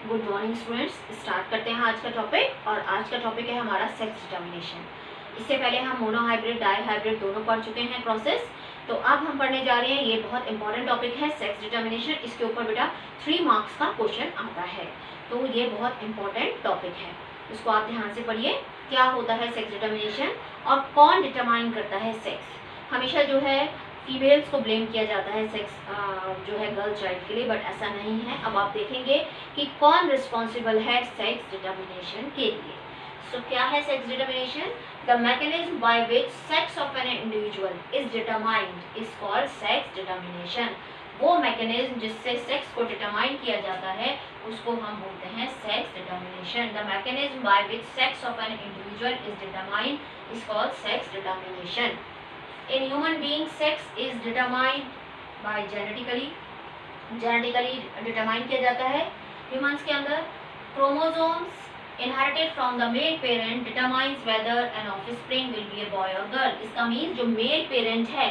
Good morning students. Start करते हैं आज का टॉपिक, और आज का टॉपिक है हमारा सेक्स डिटर्मिनेशन। इससे पहले हम मोनोहाइब्रिड डाई हाइब्रिड दोनों पढ़ चुके हैं प्रोसेस। तो अब हम पढ़ने जा रहे हैं, ये बहुत इंपॉर्टेंट टॉपिक है सेक्स डिटर्मिनेशन। इसके ऊपर बेटा 3 मार्क्स का क्वेश्चन आता है, तो ये बहुत इंपॉर्टेंट टॉपिक है, इसको आप ध्यान से पढ़िए। क्या होता है सेक्स डिटर्मिनेशन और कौन डिटरमाइन करता है सेक्स। हमेशा जो है फीमेल्स को ब्लेम किया जाता है सेक्स जो है गर्ल चाइल्ड के लिए, बट ऐसा नहीं है। अब आप देखेंगे कि कौन रिस्पॉन्सिबल है सेक्स डिटर्मिनेशन के लिए। सो क्या है sex determination? The mechanism by which sex of an individual is determined is called sex determination. वो मैकेनिज्म जिससे सेक्स को डिटरमाइन किया जाता है उसको हम बोलते हैं sex determination. The mechanism by which sex of an individual is determined is called sex determination. In human being, sex is determined by genetically determine किया जाता है। ह्यूमंस के अंदर chromosomes inherited from the male parent determines whether an offspring will be a boy or girl। इसका mean जो male parent है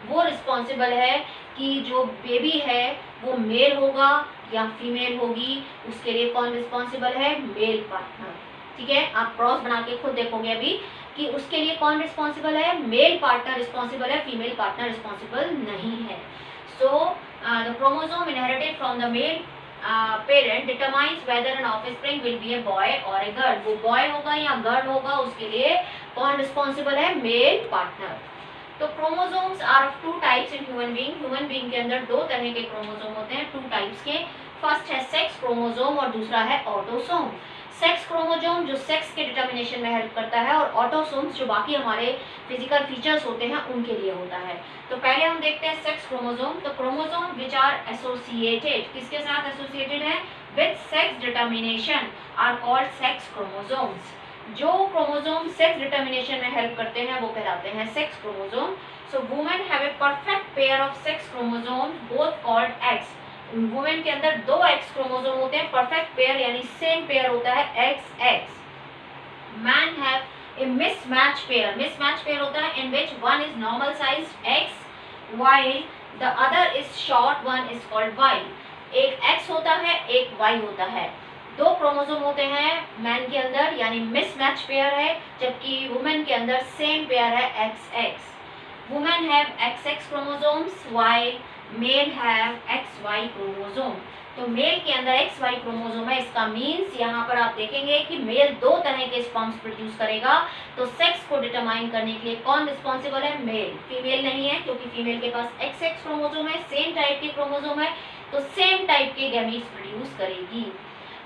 वो responsible है कि जो बेबी है वो मेल होगा या फीमेल होगी। उसके लिए कौन रिस्पॉन्सिबल है? Male partner. ठीक है, आप क्रॉस बना के खुद देखोगे अभी कि उसके लिए कौन रिस्पॉन्सिबल है? मेल पार्टनर रिस्पॉन्सिबल है, फीमेल पार्टनर रिस्पॉन्सिबल नहीं है। So the chromosome inherited from the male parent determines whether an offspring will be a boy और ए गर्ल। वो बॉय होगा या गर्ल होगा, उसके लिए कौन रिस्पॉन्सिबल है? Male partner. तो chromosomes are of 2 types in human being. Human being के अंदर 2 तरह के क्रोमोसोम होते हैं, 2 टाइप्स के। फर्स्ट है सेक्स क्रोमोसोम और दूसरा है ऑटोसोम। सेक्स क्रोमोसोम जो सेक्स के डिटर्मिनेशन में हेल्प करता है, और ऑटोसोम्स जो बाकी हमारे फिजिकल फीचर्स होते हैं उनके लिए होता है। तो पहले हम देखते हैं सेक्स क्रोमोसोम। तो क्रोमोसोम विच आर एसोसिएटेड, किसके साथ एसोसिएटेड है? With sex determination are called sex chromosomes. जो क्रोमोसोम सेक्स डिटर्मिनेशन में हेल्प करते हैं वो कहलाते हैं sex chromosome. So women have a perfect pair of sex chromosome both called X. Women के अंदर 2 एक्स क्रोमोसोम होते हैं, परफेक्ट पेयर यानी सेम पेयर होता है X X. Man have a mismatch pair. Mismatch pair होता है in which one is normal sized X while the other is short one is called Y. एक X होता है, एक वाई होता है। 2 क्रोमोसोम होते हैं मैन के अंदर, यानी मिसमैच पेयर है, जबकि वुमेन के अंदर सेम पेयर है X X. Women have X X chromosomes while male have X Y chromosome. तो मेल के अंदर एक्स वाई क्रोमोसोम है। इसका मीन्स यहाँ पर आप देखेंगे कि मेल 2 तरह के स्पर्म्स प्रोड्यूस करेगा। तो सेक्स को डिटरमाइन करने के लिए कौन रिस्पॉन्सिबल है? मेल। फीमेल नहीं है, क्योंकि फीमेल के पास एक्स एक्स क्रोमोसोम है, सेम टाइप के क्रोमोसोम है, तो सेम टाइप के गैमीट्स प्रोड्यूस करेगी।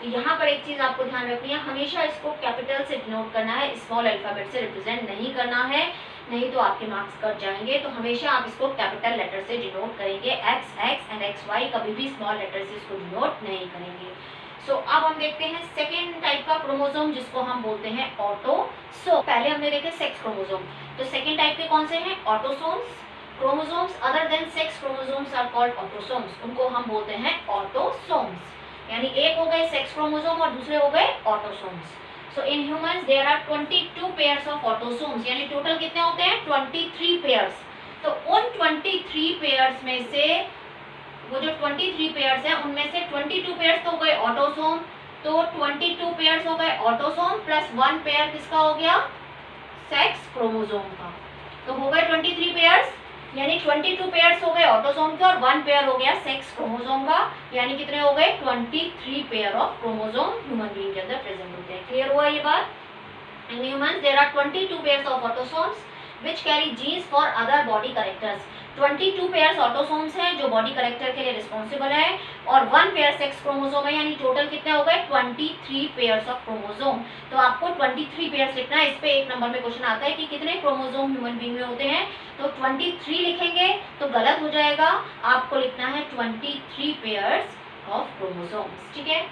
तो यहाँ पर एक चीज आपको ध्यान रखनी है, हमेशा इसको कैपिटल से डिनोट करना है, स्मॉल अल्फाबेट से रिप्रेजेंट नहीं करना है, नहीं तो आपके मार्क्स कट जाएंगे। तो हमेशा आप इसको कैपिटल लेटर से डिनोट करेंगे। X X and X Y कभी भी स्मॉल लेटर से इसको डिनोट नहीं करेंगे। सो अब हम देखते हैं सेकेंड टाइप का क्रोमोसोम, जिसको हम बोलते हैं ऑटोसोम। पहले हमने देखे सेक्स क्रोमोसोम, तो सेकेंड टाइप के कौन से हैं? Autosomes. Chromosomes other than sex chromosomes are called autosomes. उनको हम बोलते हैं ऑटोसोम्स। यानी एक हो गए सेक्स क्रोमोसोम और दूसरे हो गए autosomes. So in humans there are 22 pairs of autosomes, यानी टोटल कितने होते हैं? 23 पेयर्स। तो उन 23 पेयर्स में से वो जो 23 पेयर्स हैं उनमें से 22 पेयर्स तो हो गए ऑटोसोम। तो 22 पेयर्स हो गए ऑटोसोम प्लस 1 पेयर किसका हो गया? सेक्स क्रोमोसोम का। तो हो गए 23 पेयर्स, यानी 22 पेयर्स हो गए ऑटोसोम के और 1 पेयर हो गया सेक्स क्रोमोसोम का, यानी कितने हो गए? 23 pair of chromosome human being के अंदर प्रेजेंट होते हैं। क्लियर हुआ ये बात? In humans there are 22 pairs of autosomes which carry genes for other body characters। 22 pairs autosomes हैं जो बॉडी करेक्टर के लिए रिस्पॉन्सिबल है, और 1 पेयर सेक्स क्रोमोसोम है, यानी टोटल कितने हो गए? 23 पेयर्स ऑफ क्रोमोसोम। तो आपको 23 पेयर्स लिखना है। इस पे 1 नंबर में क्वेश्चन आता है कि कितने क्रोमोसोम ह्यूमन बीइंग में होते हैं, तो 23 लिखेंगे तो गलत हो जाएगा। आपको लिखना है 23 पेयर्स ऑफ क्रोमोसोम्स। ठीक है।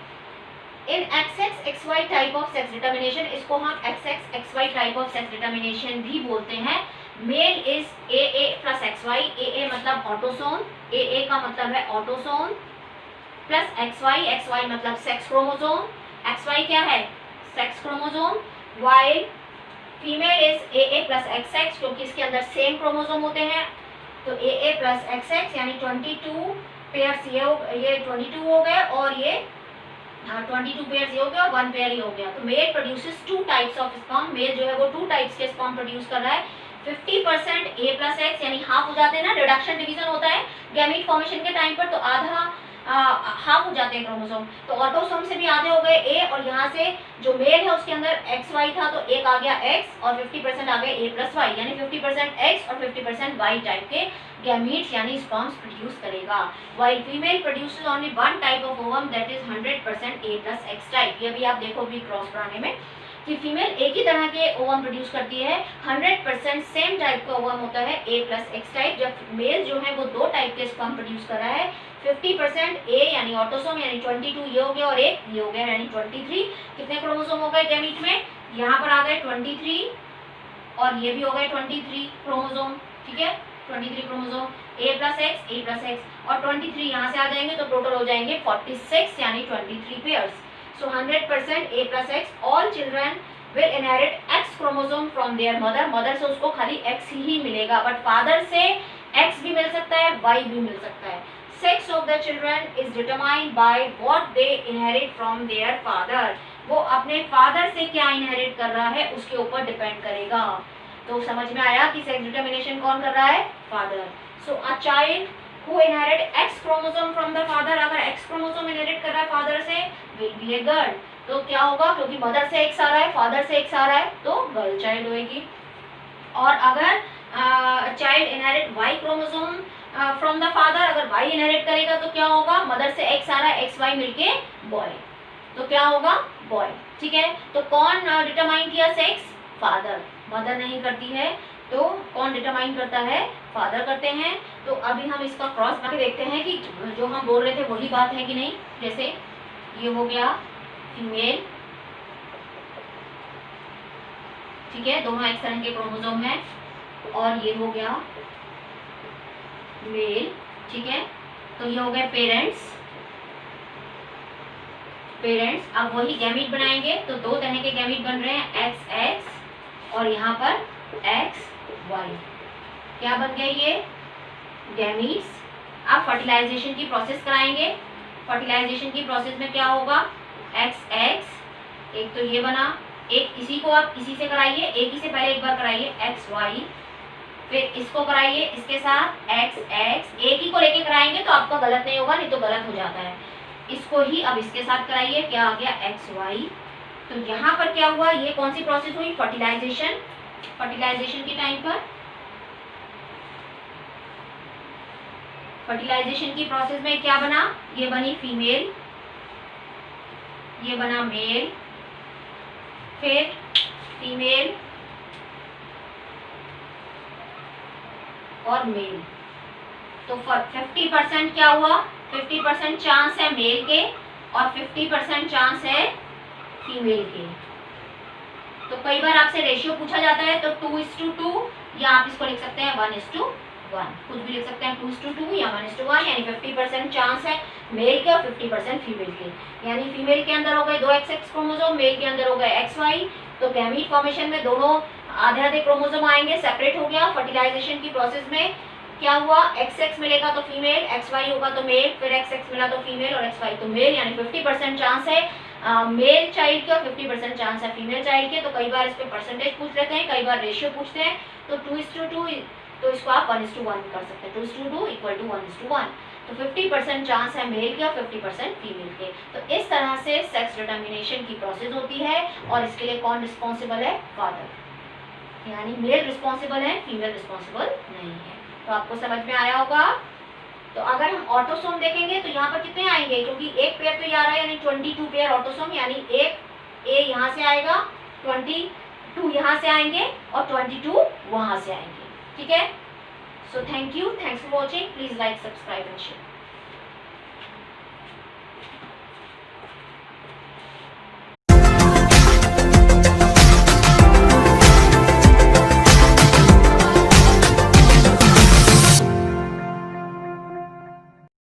In XX XY type of sex determination, इसको हम XX XY type of sex determination भी बोलते हैं। Male is AA plus XY। AA मतलब ऑटोसोम, AA का मतलब है ऑटोसोम, प्लस XY, XY मतलब सेक्स क्रोमोसोम, XY क्या है? Sex chromosome. While female is AA plus XX, क्योंकि इसके अंदर सेम क्रोमोसोम होते हैं। तो AA प्लस XX यानी 22 पेयर्स, ये 22 हो गए, और ये 22 पेयर ये हो गया और 1 पेयर ही हो गया। तो male produces 2 types of sperm, male जो है वो 2 टाइप्स के स्पर्म प्रोड्यूस कर रहा है। 50% A प्लस एक्स यानी हाफ हो जाते हैं ना, रिडक्शन डिवीजन होता है गैमीट फॉर्मेशन के टाइम पर, तो आधा हाफ हो जाते हैं क्रोमोसोम, तो ऑटोसोम से भी आधे हो गए ए, और यहाँ से जो मेल है उसके अंदर एक्स वाई था तो एक आ गया एक्स और 50% आ गए ए प्लस वाई, यानी 50% एक्स और 50% वाई टाइप के गैमीट्स यानी स्पर्म्स प्रोड्यूस करेगा। While female produces only one type of ovum that is 100% A plus x type. ये भी आप देखो भी क्रॉस बनाने में कि फीमेल एक ही तरह के ओवम प्रोड्यूस करती है, 100% सेम टाइप का ओवम होता है ए प्लस एक्स टाइप, जब मेल जो है वो 2 टाइप के स्पर्म प्रोड्यूस कर रहा है। 50% ए यानी ऑटोसोम यानी 22 ये हो गया और एक ये हो गया यानी 23। कितने क्रोमोसोम हो गए गैमीट में, यहाँ पर आ गए 23 और ये भी हो गए 23 क्रोमोसोम, ठीक है 23 क्रोमोसोम, ए प्लस एक्स और 23 यहाँ से आ जाएंगे तो टोटल हो जाएंगे 46 यानी 23 pairs. So 100% A plus X, all children will inherit X chromosome from their mother. Mother से उसको खाली X ही मिलेगा, but father से X भी मिल सकता है, Y भी मिल सकता है। Sex of the children is determined by what they inherit from their father. वो अपने father से क्या inherit कर रहा है उसके ऊपर डिपेंड करेगा। तो समझ में आया कि sex determination कौन कर रहा है, father. So a child who inherit X chromosome from the father, अगर X chromosome inherit कर रहा है father से, will be a girl। तो क्या होगा, क्योंकि मदर से X आ रहा है फादर से X आ रहा है तो गर्ल चाइल्ड होएगी। और अगर child inherit Y chromosome from the father, अगर Y इनहेरिट करेगा तो क्या होगा, मदर से X आ रहा है XY मिलके बॉय, तो क्या होगा बॉय, ठीक है। तो कौन डिटरमाइन किया सेक्स, फादर, मदर नहीं करती है, तो कौन डिटरमाइन करता है, फादर करते हैं। तो अभी हम इसका क्रॉस बना के देखते हैं कि जो हम बोल रहे थे वही बात है कि नहीं। जैसे ये हो गया फीमेल, ठीक है, दोनों एक तरह के क्रोमोसोम हैं, और ये हो गया मेल, ठीक है। तो ये हो गए पेरेंट्स, अब वही गैमीट बनाएंगे तो 2 तरह के गैमीट बन रहे हैं, एक्स एक्स और यहाँ पर एक्स वाई। क्या बन गया ये गैमीट्स। अब फर्टिलाइजेशन की प्रोसेस कराएंगे। फर्टिलाइजेशन की प्रोसेस में क्या होगा, एक्स एक्स, एक तो ये बना, एक इसी को आप इसी से कराइए, एक ही से पहले एक बार कराइए एक्स वाई, फिर इसको कराइए इसके साथ एक्स एक्स, एक ही को लेके कराएंगे तो आपका गलत नहीं होगा, नहीं तो गलत हो जाता है। इसको ही अब इसके साथ कराइए, क्या आ गया एक्स वाई। तो यहाँ पर क्या हुआ, ये कौन सी प्रोसेस हुई, फर्टिलाइजेशन। फर्टिलाइजेशन के टाइम पर फर्टिलाइजेशन की प्रोसेस में क्या बना, ये बनी फीमेल, ये बना मेल, फिर फीमेल और मेल। तो 50% क्या हुआ, 50% चांस है मेल के और 50% चांस है फीमेल के। तो कई बार आपसे रेशियो पूछा जाता है तो 2:2 या आप इसको लिख सकते हैं 1:1, कुछ भी लिख सकते हैं 2:2 या 1:1, यानी 50% चांस है मेल के और 50% फीमेल के। यानी फीमेल के अंदर हो गए 2 XX क्रोमोसोम, मेल के अंदर हो गए XY। तो गैमीट फॉर्मेशन में दोनों आधे आधे क्रोमोसोम आएंगे, सेपरेट हो गया। फर्टिलाइजेशन की प्रोसेस में क्या हुआ, XX मिलेगा तो फीमेल, XY होगा तो मेल, फिर XX मिला तो फीमेल और XY तो मेल, यानी 50% चांस है मेल चाइल्ड के और 50% चांस है फीमेल चाइल्ड के। तो कई बार इस पे परसेंटेज पूछ लेते हैं, कई बार रेशियो पूछते हैं। तो 2:2 तो इसको आप 1:1 कर सकते हैं, 2:2 = 1:1। तो 50% चांस है मेल के और 50% फीमेल के। तो इस तरह से सेक्स डिटर्मिनेशन की प्रोसेस होती है और इसके लिए कौन रिस्पॉन्सिबल है, फादर, यानी मेल रिस्पॉन्सिबल है, फीमेल रिस्पॉन्सिबल नहीं है। तो आपको समझ में आया होगा। तो अगर हम ऑटोसोम देखेंगे तो यहाँ पर कितने आएंगे, क्योंकि एक पेयर तो ये आ रहा है, यानी 22 पेयर ऑटोसोम, यानी एक ए यहाँ से आएगा, 22 यहाँ से आएंगे और 22 वहाँ से आएंगे, ठीक है। So thank you, thanks for watching, please like, subscribe and share.